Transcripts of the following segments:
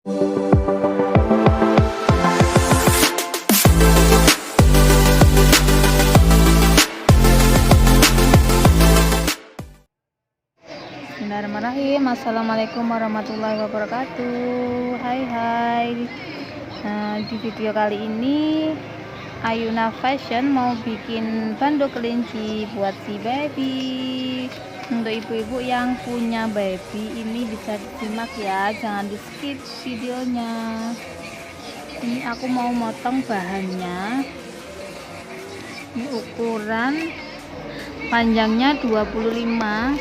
Bismillahirrahmanirrahim. Assalamualaikum warahmatullahi wabarakatuh. Hai. Di video kali ini Ayuna Fashion mau bikin bando kelinci buat si baby. Untuk ibu-ibu yang punya baby ini bisa disimak ya, jangan di skip videonya. Ini aku mau motong bahannya. Ini ukuran panjangnya 25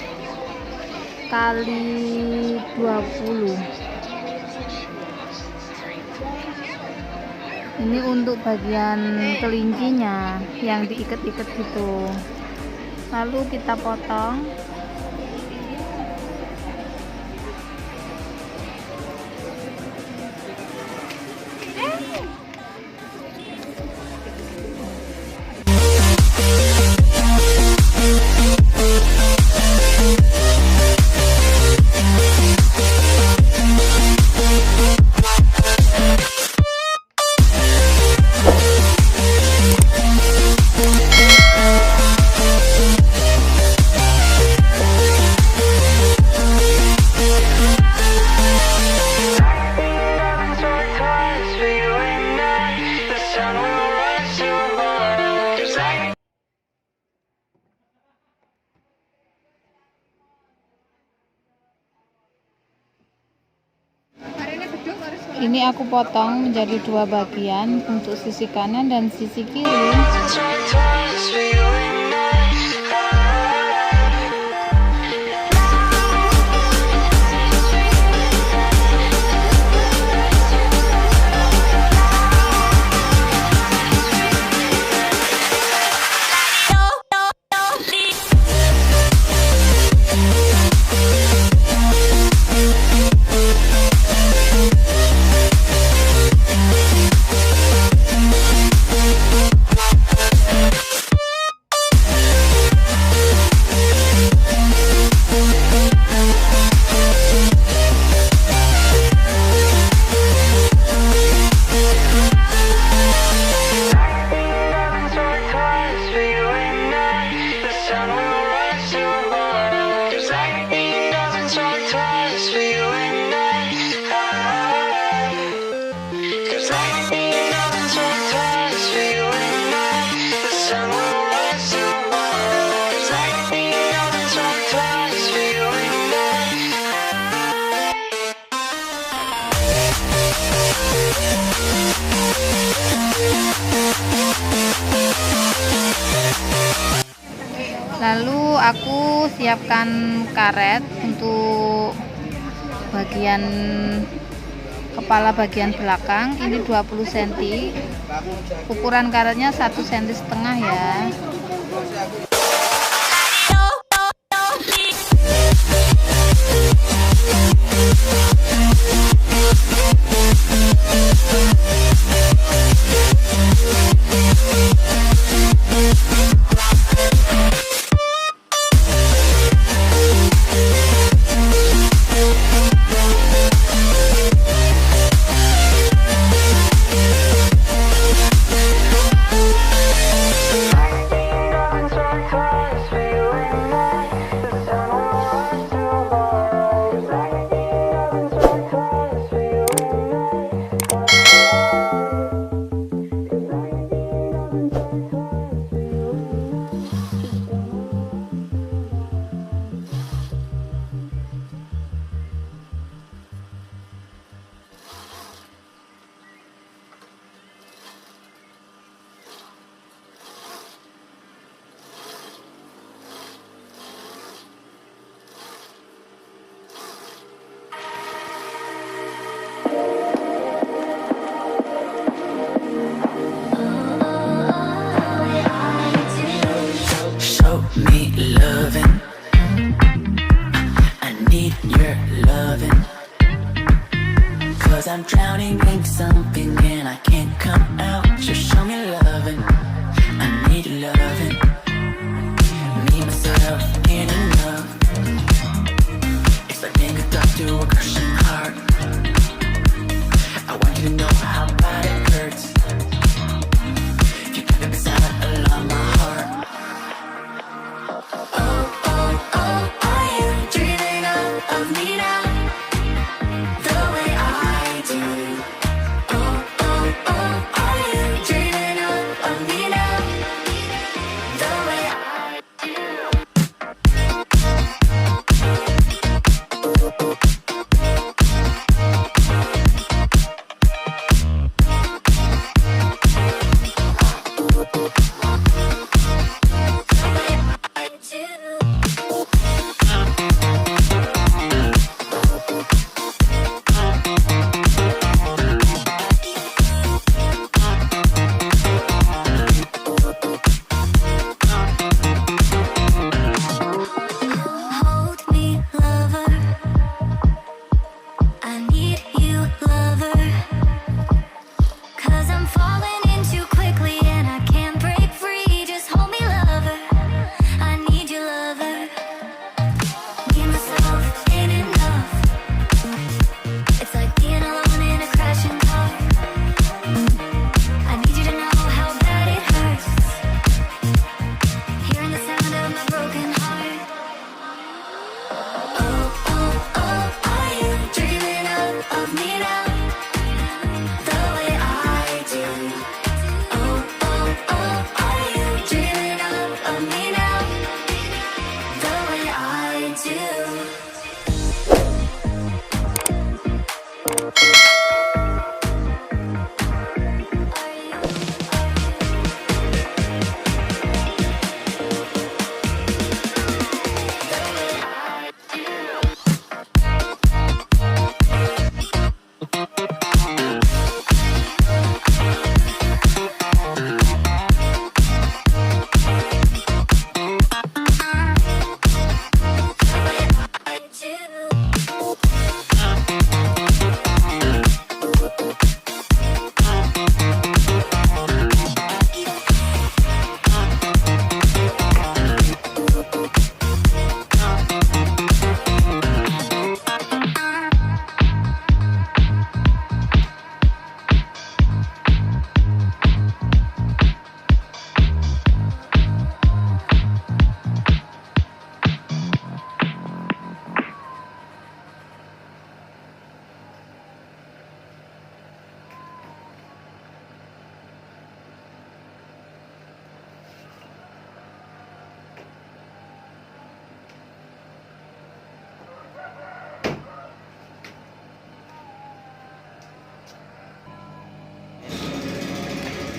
kali 20. Ini untuk bagian kelincinya yang diikat-ikat gitu, lalu kita potong. Ini aku potong menjadi dua bagian untuk sisi kanan dan sisi kiri. Lalu aku siapkan karet untuk bagian kepala bagian belakang. Ini 20 cm. Ukuran karetnya 1,5 cm ya. I'm drowning in something and I can't come out. Just show me loving, I need loving. Me, myself, ain't enough. It's like being a doctor to a crushing heart.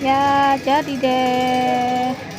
Ya, jadi deh.